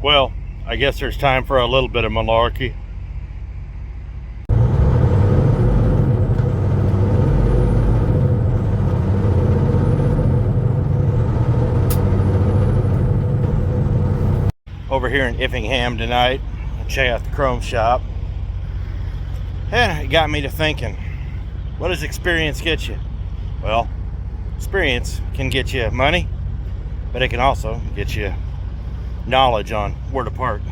Well, I guess there's time for a little bit of malarkey. Over here in Effingham tonight, check out the chrome shop. And it got me to thinking, what does experience get you? Well, experience can get you money, but it can also get you knowledge on where to park.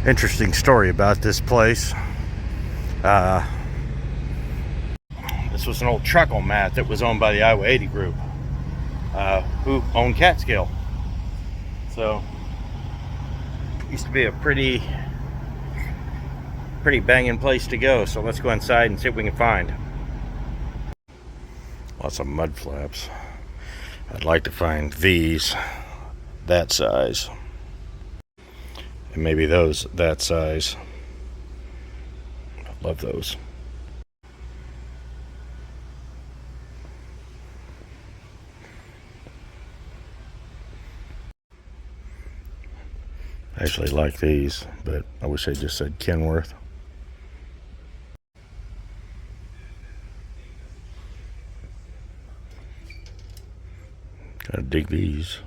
Interesting story about this place. This was an old truckle mat that was owned by the Iowa 80 group, who owned Catskill. So, used to be a pretty banging place to go. So let's go inside and see what we can find. Lots of mud flaps. I'd like to find these that size, and maybe those that size. Love those. I actually like these, but I wish they just said Kenworth. Gotta dig these.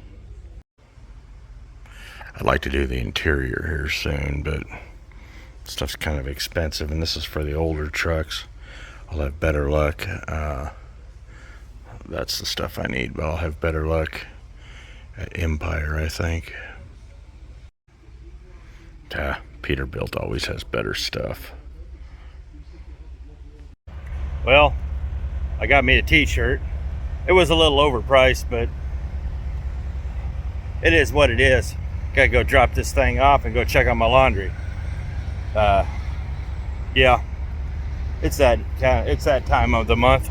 I'd like to do the interior here soon, but stuff's kind of expensive, and this is for the older trucks. I'll have better luck. That's the stuff I need, but I'll have better luck at Empire, I think. Peterbilt always has better stuff. Well, I got me a t-shirt. It was a little overpriced, but it is what it is. Gotta go drop this thing off and go check on my laundry. Yeah, it's that time of the month.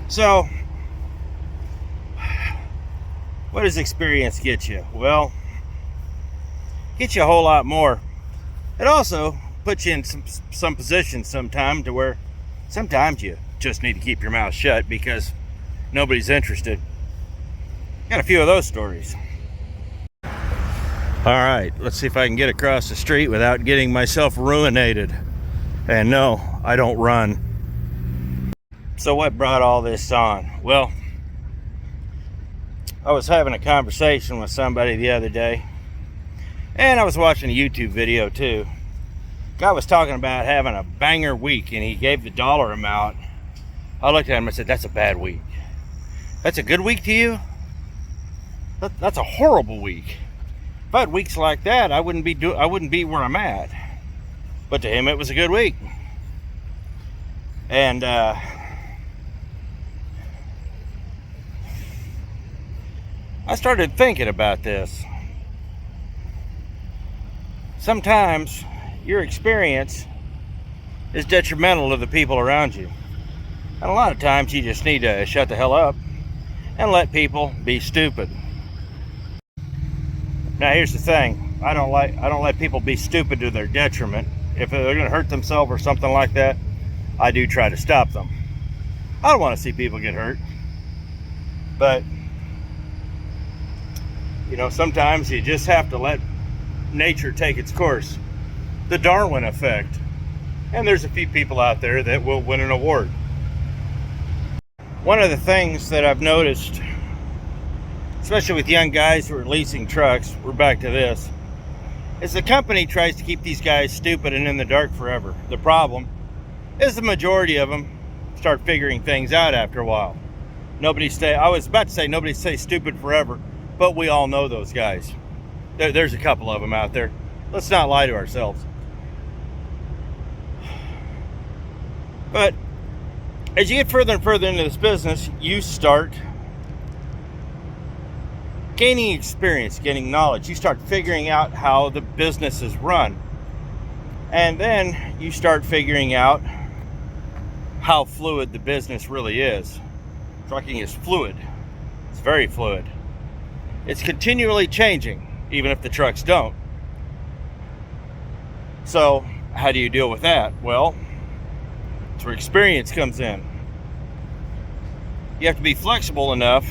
So, what does experience get you? Well, get you a whole lot more. It also puts you in some positions sometime to where sometimes you just need to keep your mouth shut because nobody's interested. Got a few of those stories. All right, let's see if I can get across the street without getting myself ruinated. And no, I don't run. So what brought all this on? Well, I was having a conversation with somebody the other day, and I was watching a YouTube video too. Guy was talking about having a banger week, and he gave the dollar amount. I looked at him and said, "That's a bad week." That's a good week to you? That's a horrible week. If I had weeks like that, I wouldn't be where I'm at. But to him, it was a good week. And I started thinking about this. Sometimes your experience is detrimental to the people around you. And a lot of times you just need to shut the hell up and let people be stupid. Now here's the thing, I don't let people be stupid to their detriment. If they're gonna hurt themselves or something like that, I do try to stop them. I don't want to see people get hurt. But, you know, sometimes you just have to let nature take its course. The Darwin effect. And there's a few people out there that will win an award. One of the things that I've noticed, especially with young guys who are leasing trucks, we're back to this, is the company tries to keep these guys stupid and in the dark forever. The problem is the majority of them start figuring things out after a while. I was about to say nobody stays stupid forever, but we all know those guys. There's a couple of them out there. Let's not lie to ourselves. But as you get further and further into this business, you start gaining experience, gaining knowledge. You start figuring out how the business is run. And then you start figuring out how fluid the business really is. Trucking is fluid. It's very fluid. It's continually changing, even if the trucks don't. So, how do you deal with that? Well, that's where experience comes in. You have to be flexible enough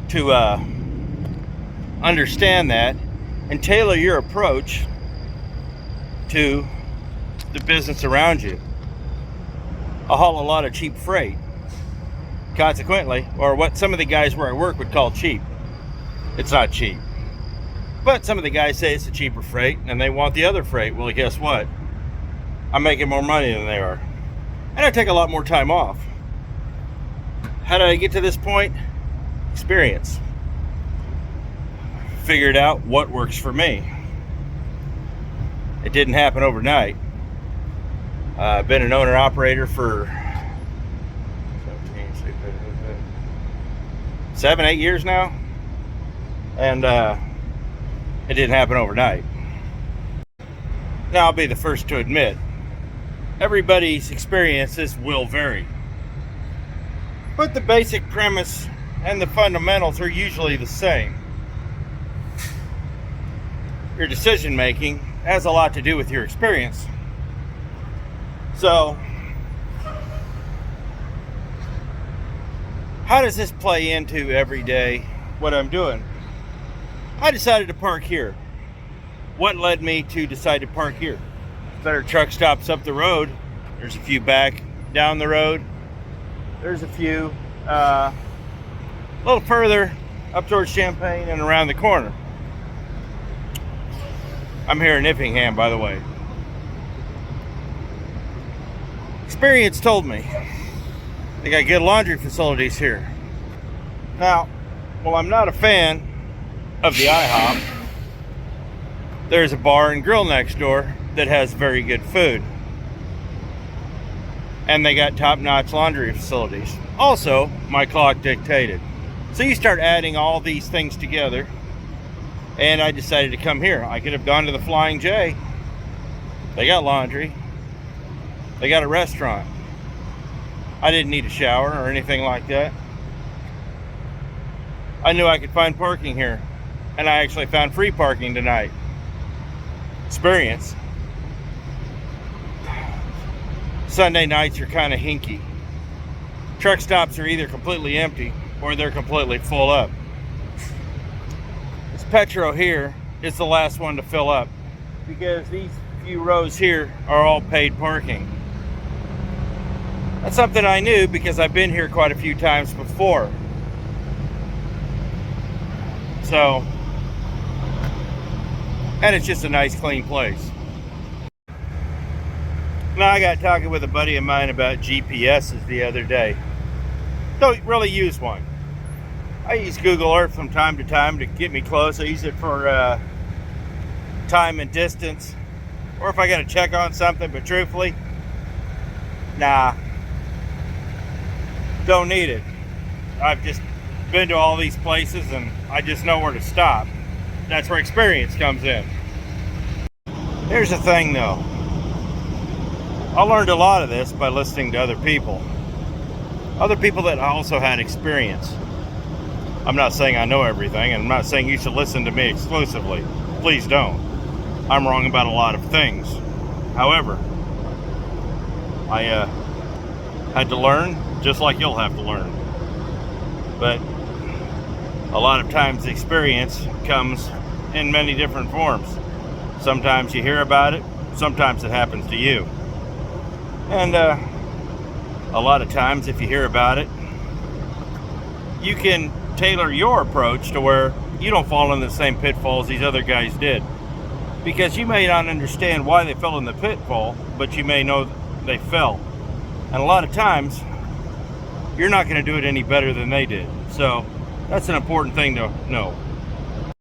to understand that and tailor your approach to the business around you. I haul a lot of cheap freight. Consequently, or what some of the guys where I work would call cheap. It's not cheap. But some of the guys say it's a cheaper freight and they want the other freight. Well, guess what? I'm making more money than they are. And I take a lot more time off. How did I get to this point? Experience. Figured out what works for me. It didn't happen overnight. I've been an owner-operator for 7, 8 years now. And it didn't happen overnight. Now, I'll be the first to admit, everybody's experiences will vary. But the basic premise and the fundamentals are usually the same. Your decision making has a lot to do with your experience. So, how does this play into every day what I'm doing? I decided to park here. What led me to decide to park here? Better truck stops up the road. There's a few back down the road. There's a few a little further up towards Champaign and around the corner. I'm here in Effingham, by the way. Experience told me they got good laundry facilities here. Now, while I'm not a fan of the IHOP, there's a bar and grill next door that has very good food. And they got top-notch laundry facilities. Also, my clock dictated. So you start adding all these things together, and I decided to come here. I could have gone to the Flying J. They got laundry. They got a restaurant. I didn't need a shower or anything like that. I knew I could find parking here, and I actually found free parking tonight. Experience. Sunday nights are kind of hinky. Truck stops are either completely empty or they're completely full up. This Petro here is the last one to fill up because these few rows here are all paid parking. That's something I knew because I've been here quite a few times before. So, and it's just a nice clean place. Now, I got talking with a buddy of mine about GPSs the other day. Don't really use one. I use Google Earth from time to time to get me close. I use it for time and distance, or if I got to check on something, but truthfully, nah, don't need it. I've just been to all these places and I just know where to stop. That's where experience comes in. Here's the thing though. I learned a lot of this by listening to other people that also had experience. I'm not saying I know everything, and I'm not saying you should listen to me exclusively. Please don't. I'm wrong about a lot of things. However, I had to learn just like you'll have to learn. But a lot of times the experience comes in many different forms. Sometimes you hear about it, sometimes it happens to you. And a lot of times if you hear about it, you can tailor your approach to where you don't fall in the same pitfalls these other guys did. Because you may not understand why they fell in the pitfall, but you may know they fell. And a lot of times, you're not going to do it any better than they did. So that's an important thing to know.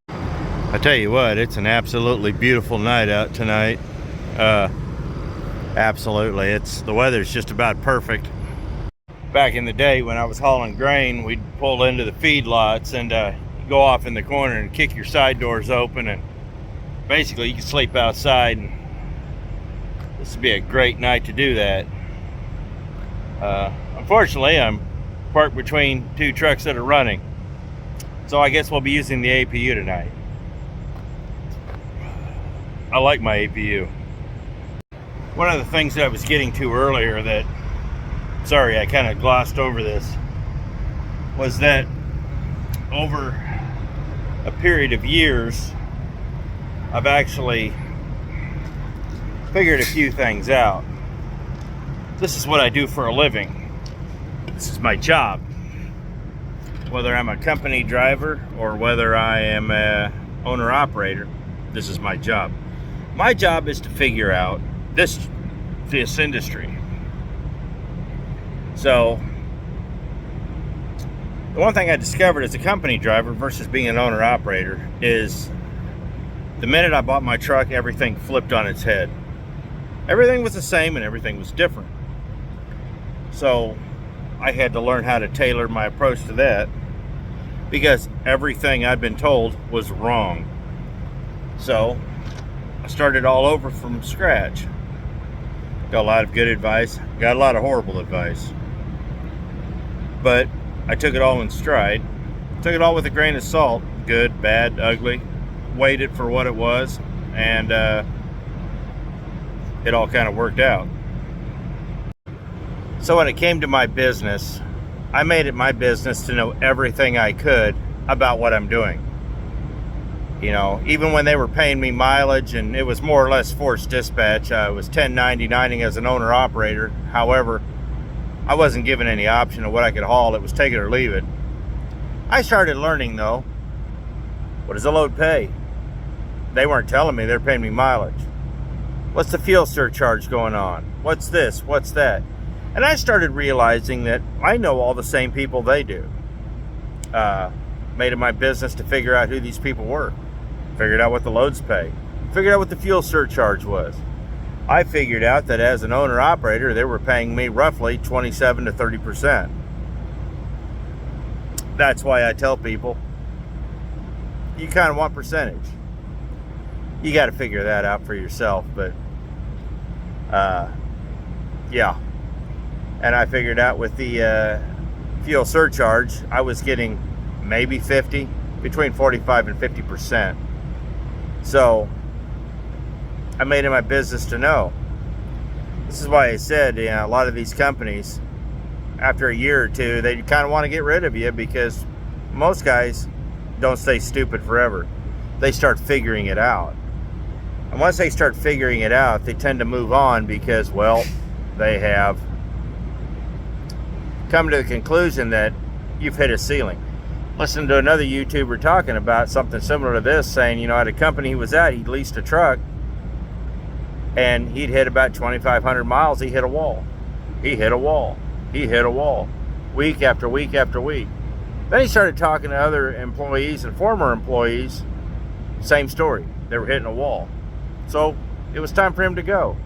I tell you what, it's an absolutely beautiful night out tonight. Absolutely, the weather's just about perfect. Back in the day when I was hauling grain, we'd pull into the feedlots and go off in the corner and kick your side doors open, and basically you can sleep outside. And this would be a great night to do that. Unfortunately, I'm parked between two trucks that are running, so I guess we'll be using the APU tonight. I like my APU. One of the things that I was getting to earlier that, sorry, I kind of glossed over this, was that over a period of years, I've actually figured a few things out. This is what I do for a living. This is my job. Whether I'm a company driver or whether I am a owner-operator, this is my job. My job is to figure out this industry. So, the one thing I discovered as a company driver versus being an owner-operator is the minute I bought my truck, everything flipped on its head. Everything was the same and everything was different. So, I had to learn how to tailor my approach to that because everything I'd been told was wrong. So, I started all over from scratch. Got a lot of good advice, got a lot of horrible advice. But I took it all in stride, took it all with a grain of salt, good, bad, ugly, weighed it for what it was, and it all kind of worked out. So when it came to my business, I made it my business to know everything I could about what I'm doing. You know, even when they were paying me mileage and it was more or less forced dispatch, I was 1099ing as an owner-operator. However, I wasn't given any option of what I could haul. It was take it or leave it. I started learning, though, what does a load pay? They weren't telling me. They're paying me mileage. What's the fuel surcharge going on? What's this? What's that? And I started realizing that I know all the same people they do. Made it my business to figure out who these people were. Figured out what the loads pay. Figured out what the fuel surcharge was. I figured out that as an owner-operator, they were paying me roughly 27 to 30%. That's why I tell people, you kind of want percentage. You got to figure that out for yourself, but yeah. And I figured out with the fuel surcharge, I was getting maybe 50, between 45 and 50%. So I made it my business to know. This is why I said, you know, a lot of these companies, after a year or two, they kind of want to get rid of you because most guys don't stay stupid forever. They start figuring it out. And once they start figuring it out, they tend to move on because, well, they have come to the conclusion that you've hit a ceiling. Listened to another YouTuber talking about something similar to this, saying, you know, at a company he was at, he leased a truck, and he'd hit about 2,500 miles, he hit a wall. He hit a wall. He hit a wall. Week after week after week. Then he started talking to other employees and former employees, same story. They were hitting a wall. So it was time for him to go.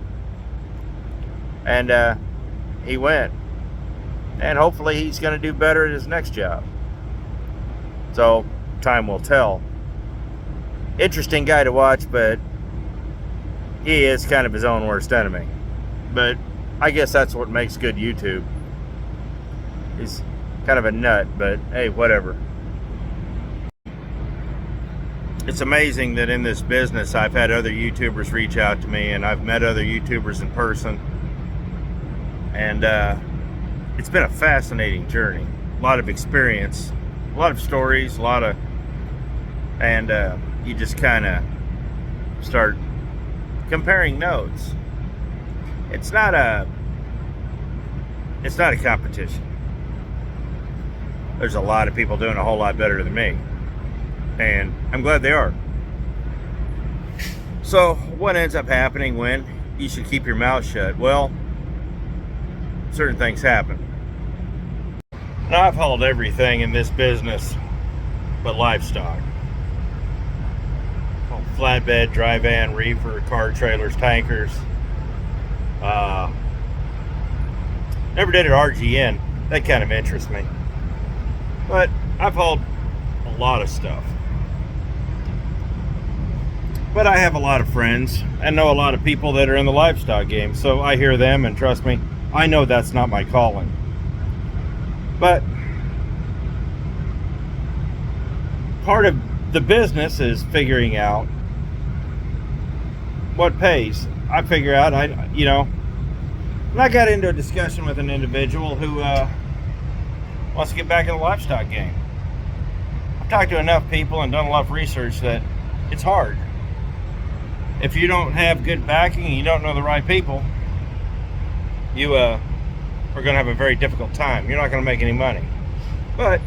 And he went. And hopefully he's going to do better at his next job. So, time will tell. Interesting guy to watch, but he is kind of his own worst enemy. But I guess that's what makes good YouTube. He's kind of a nut, but hey, whatever. It's amazing that in this business I've had other YouTubers reach out to me, and I've met other YouTubers in person. And it's been a fascinating journey. A lot of experience, a lot of stories, and you just kind of start comparing notes. It's not a competition. There's a lot of people doing a whole lot better than me, and I'm glad they are. So what ends up happening when you should keep your mouth shut? Well, certain things happen. Now, I've hauled everything in this business but livestock. Flatbed, dry van, reefer, car trailers, tankers. Never did it RGN. That kind of interests me. But I've hauled a lot of stuff. But I have a lot of friends and know a lot of people that are in the livestock game. So I hear them, and trust me, I know that's not my calling. But part of the business is figuring out what pays. I figure out, when I got into a discussion with an individual who wants to get back in the livestock game. I talked to enough people and done enough research that it's hard. If you don't have good backing and you don't know the right people, you are going to have a very difficult time. You're not going to make any money. But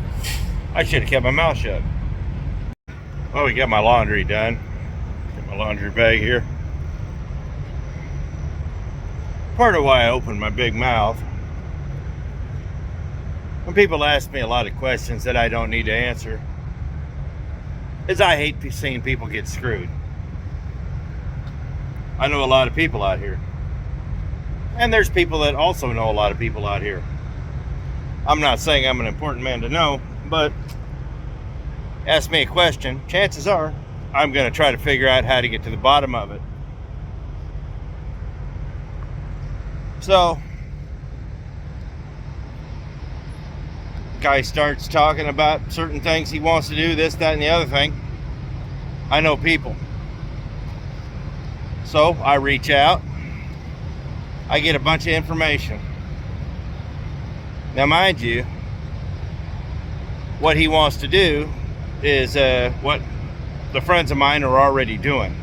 I should have kept my mouth shut. Oh, we got my laundry done. Got my laundry bag here. Part of why I opened my big mouth, when people ask me a lot of questions that I don't need to answer, is I hate seeing people get screwed. I know a lot of people out here. And there's people that also know a lot of people out here. I'm not saying I'm an important man to know, but ask me a question, chances are I'm going to try to figure out how to get to the bottom of it. So, guy starts talking about certain things he wants to do, this, that, and the other thing. I know people. So, I reach out. I get a bunch of information. Now, mind you, what he wants to do is what the friends of mine are already doing.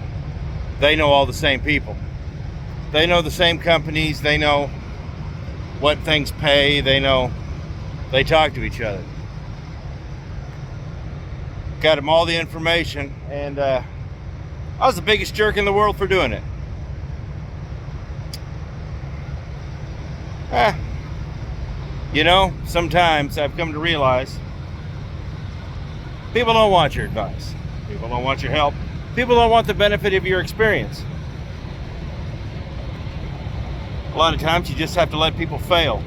They know all the same people. They know the same companies. They know what things pay. They talk to each other. Got them all the information, and I was the biggest jerk in the world for doing it. You know, sometimes I've come to realize people don't want your advice. People don't want your help. People don't want the benefit of your experience. A lot of times you just have to let people fail.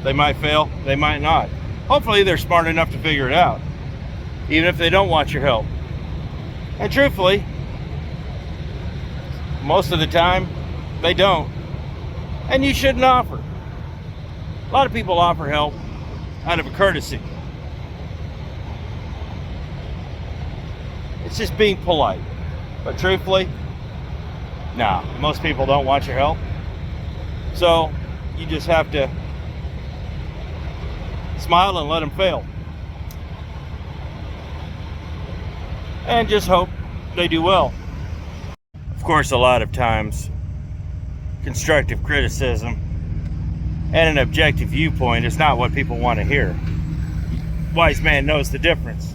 They might fail, they might not. Hopefully they're smart enough to figure it out, even if they don't want your help. And truthfully, most of the time, they don't. And you shouldn't offer. A lot of people offer help out of a courtesy. It's just being polite. But truthfully, nah, most people don't want your help. So you just have to smile and let them fail. And just hope they do well. Of course, a lot of times, constructive criticism and an objective viewpoint is not what people want to hear. Wise man knows the difference.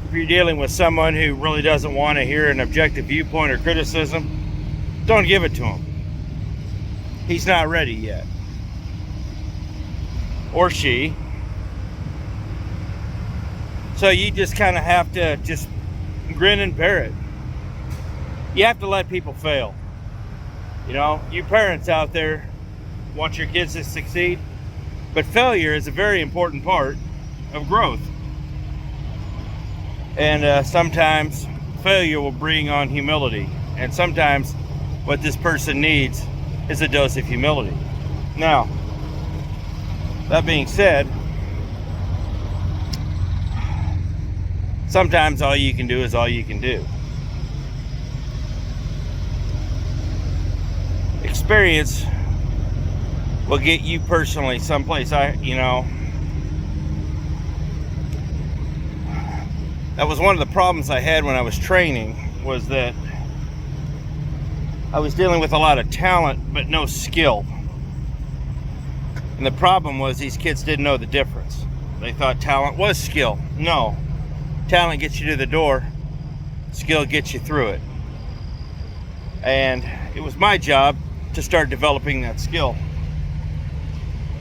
If you're dealing with someone who really doesn't want to hear an objective viewpoint or criticism, don't give it to him. He's not ready yet. Or she. So you just kind of have to just grin and bear it. You have to let people fail. You know, you parents out there want your kids to succeed, but failure is a very important part of growth. And sometimes failure will bring on humility, and sometimes what this person needs is a dose of humility. Now, that being said, sometimes all you can do is all you can do. Experience will get you personally someplace. That was one of the problems I had when I was training, was that I was dealing with a lot of talent but no skill. And the problem was these kids didn't know the difference. They thought talent was skill. No. Talent gets you to the door. Skill gets you through it. And it was my job to start developing that skill.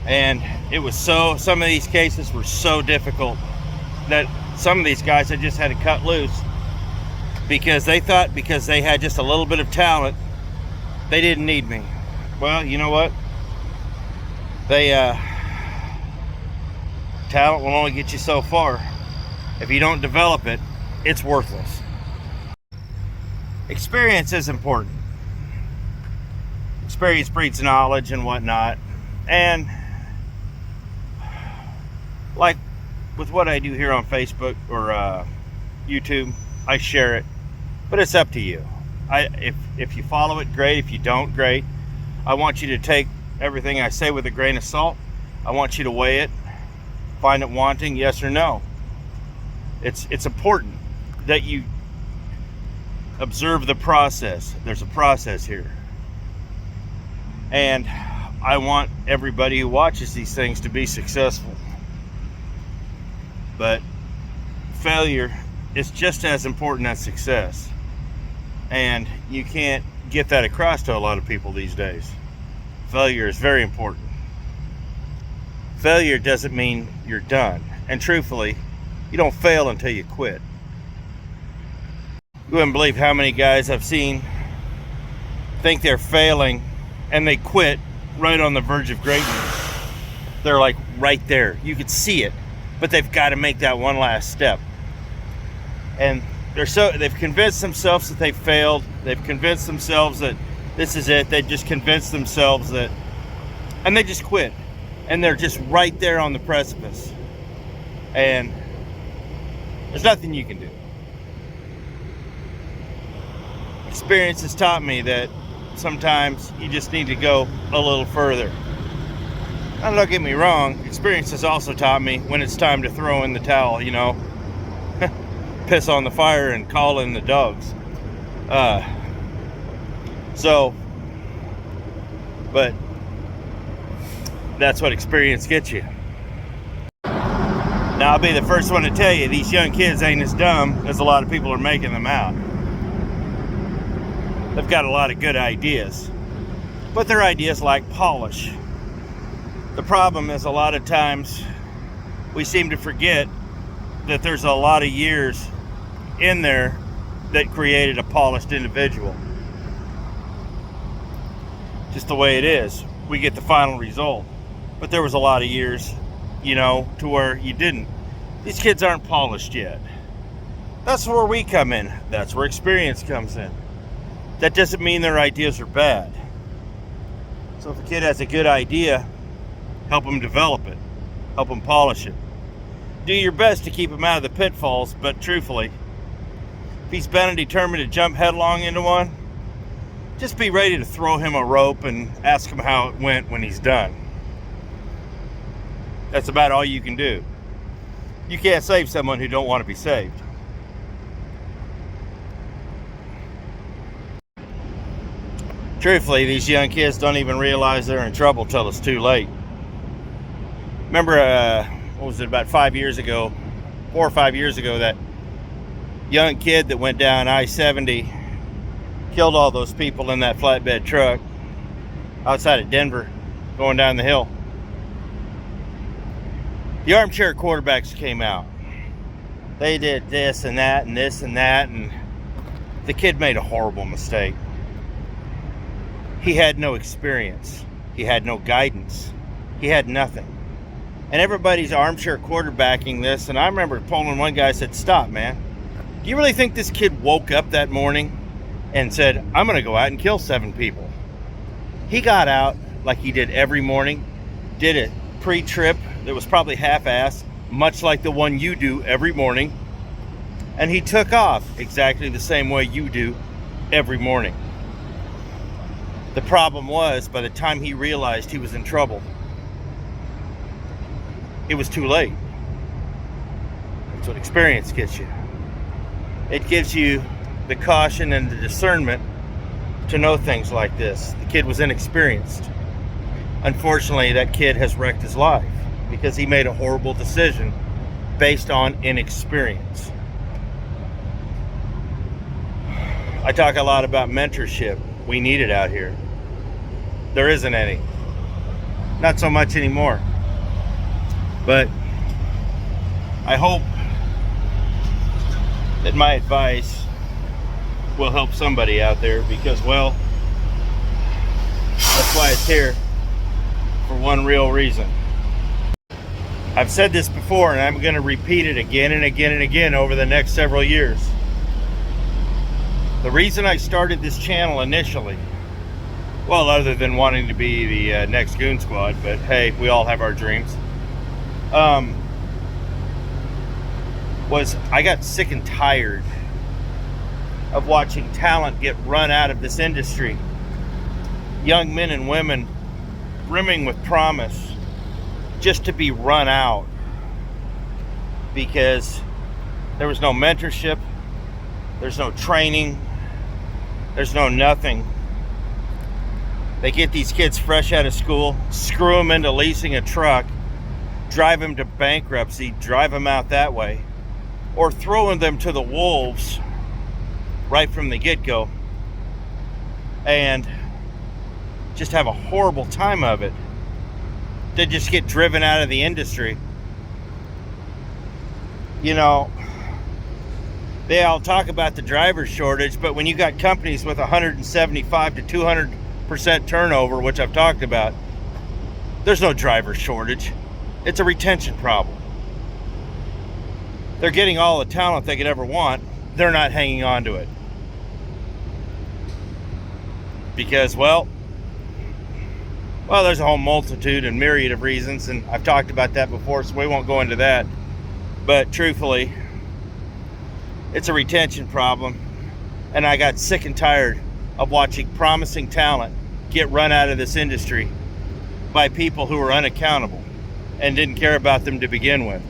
And it was some of these cases were so difficult that some of these guys I just had to cut loose, because they thought because they had just a little bit of talent, they didn't need me. Well, you know what? Talent will only get you so far. If you don't develop it, it's worthless. Experience is important. Experience breeds knowledge and whatnot. And like with what I do here on Facebook or YouTube, I share it, but it's up to you. If you follow it, great. If you don't, great. I want you to take everything I say with a grain of salt. I want you to weigh it, find it wanting, yes or no. It's important that you observe the process. There's a process here. And I want everybody who watches these things to be successful. But failure is just as important as success. And you can't get that across to a lot of people these days. Failure is very important. Failure doesn't mean you're done. And truthfully, you don't fail until you quit. You wouldn't believe how many guys I've seen think they're failing and they quit right on the verge of greatness. They're like right there. You could see it, but they've got to make that one last step. And they've convinced themselves that they failed. They've convinced themselves that this is it. They've just convinced themselves that, and they just quit. And they're just right there on the precipice. And there's nothing you can do. Experience has taught me that sometimes you just need to go a little further. Now, don't get me wrong, experience has also taught me when it's time to throw in the towel, piss on the fire and call in the dogs. But that's what experience gets you. Now, I'll be the first one to tell you, these young kids ain't as dumb as a lot of people are making them out. They've got a lot of good ideas, but their ideas lack polish. The problem is a lot of times we seem to forget that there's a lot of years in there that created a polished individual. Just the way it is. We get the final result. But there was a lot of years, to where you didn't. These kids aren't polished yet. That's where we come in. That's where experience comes in. That doesn't mean their ideas are bad. So if a kid has a good idea, help him develop it. Help him polish it. Do your best to keep him out of the pitfalls, but truthfully, if he's bent and determined to jump headlong into one, just be ready to throw him a rope and ask him how it went when he's done. That's about all you can do. You can't save someone who don't want to be saved. Truthfully, these young kids don't even realize they're in trouble till it's too late. Remember, about 4 or 5 years ago, that young kid that went down I-70, killed all those people in that flatbed truck outside of Denver, going down the hill. The armchair quarterbacks came out. They did this and that and this and that, and the kid made a horrible mistake. He had no experience. He had no guidance. He had nothing. And everybody's armchair quarterbacking this, and I remember pulling one guy, said, "Stop, man. Do you really think this kid woke up that morning and said, I'm going to go out and kill 7 people? He got out like he did every morning, did a pre-trip that was probably half-assed, much like the one you do every morning, and he took off exactly the same way you do every morning. The problem was, by the time he realized he was in trouble, it was too late. That's what experience gets you. It gives you the caution and the discernment to know things like this. The kid was inexperienced. Unfortunately, that kid has wrecked his life because he made a horrible decision based on inexperience. I talk a lot about mentorship. We need it out here. There isn't any. Not so much anymore. But I hope that my advice will help somebody out there, because, well, that's why it's here, for one real reason. I've said this before, and I'm going to repeat it again and again and again over the next several years. The reason I started this channel initially, well, other than wanting to be the next Goon Squad, but hey, we all have our dreams, was I got sick and tired of watching talent get run out of this industry. Young men and women brimming with promise just to be run out because There was no mentorship. There's no training. There's no nothing. They get these kids fresh out of school, screw them into leasing a truck, drive them to bankruptcy, drive them out that way, or throwing them to the wolves right from the get-go and just have a horrible time of it. They just get driven out of the industry. You know, they all talk about the driver shortage, but when you got companies with 175 to 200% turnover, which I've talked about, there's no driver shortage. It's a retention problem. They're getting all the talent they could ever want. They're not hanging on to it. Because, well, there's a whole multitude and myriad of reasons, and I've talked about that before, so we won't go into that. But truthfully, it's a retention problem, and I got sick and tired of watching promising talent get run out of this industry by people who were unaccountable and didn't care about them to begin with.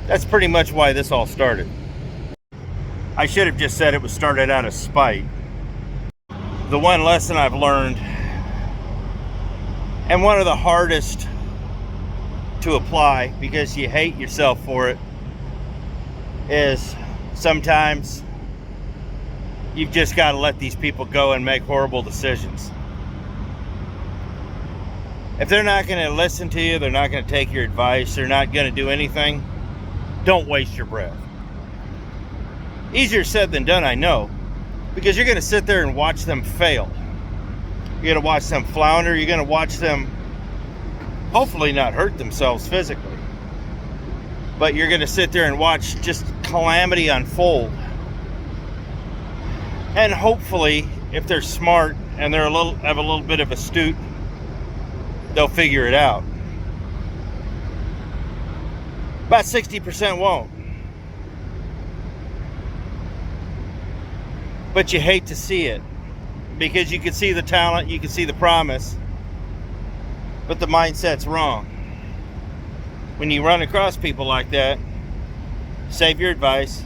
That's pretty much why this all started. I should have just said it was started out of spite. The one lesson I've learned, and one of the hardest to apply because you hate yourself for it, is sometimes you've just got to let these people go and make horrible decisions. If they're not going to listen to you, they're not going to take your advice, they're not going to do anything, don't waste your breath. Easier said than done, I know, because you're going to sit there and watch them fail. You're going to watch them flounder. You're going to watch them hopefully not hurt themselves physically. But you're going to sit there and watch just calamity unfold. And hopefully, if they're smart and they're have a little bit of astute, they'll figure it out. About 60% won't. But you hate to see it, because you can see the talent, you can see the promise, but the mindset's wrong. When you run across people like that, save your advice,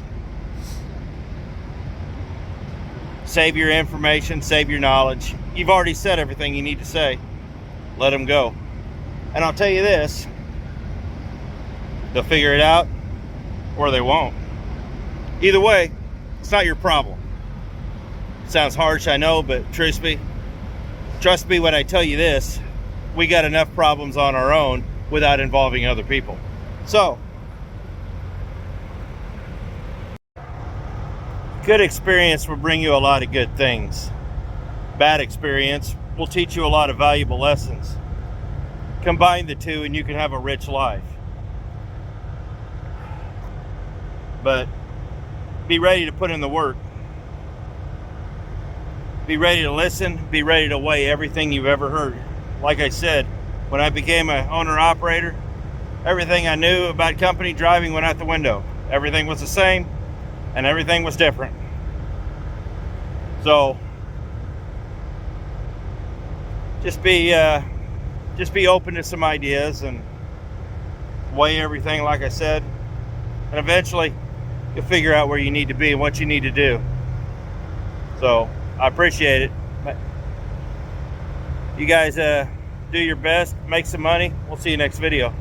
save your information, save your knowledge. You've already said everything you need to say. Let them go. And I'll tell you this, they'll figure it out or they won't. Either way, it's not your problem. Sounds harsh, I know, but trust me when I tell you this, we got enough problems on our own without involving other people. So, good experience will bring you a lot of good things. Bad experience will teach you a lot of valuable lessons. Combine the two and you can have a rich life. But be ready to put in the work. Be ready to listen, be ready to weigh everything you've ever heard. Like I said, when I became an owner-operator, everything I knew about company driving went out the window. Everything was the same, and everything was different. So, just be open to some ideas and weigh everything, like I said, and eventually you'll figure out where you need to be and what you need to do. So, I appreciate it. You guys do your best, make some money. We'll see you next video.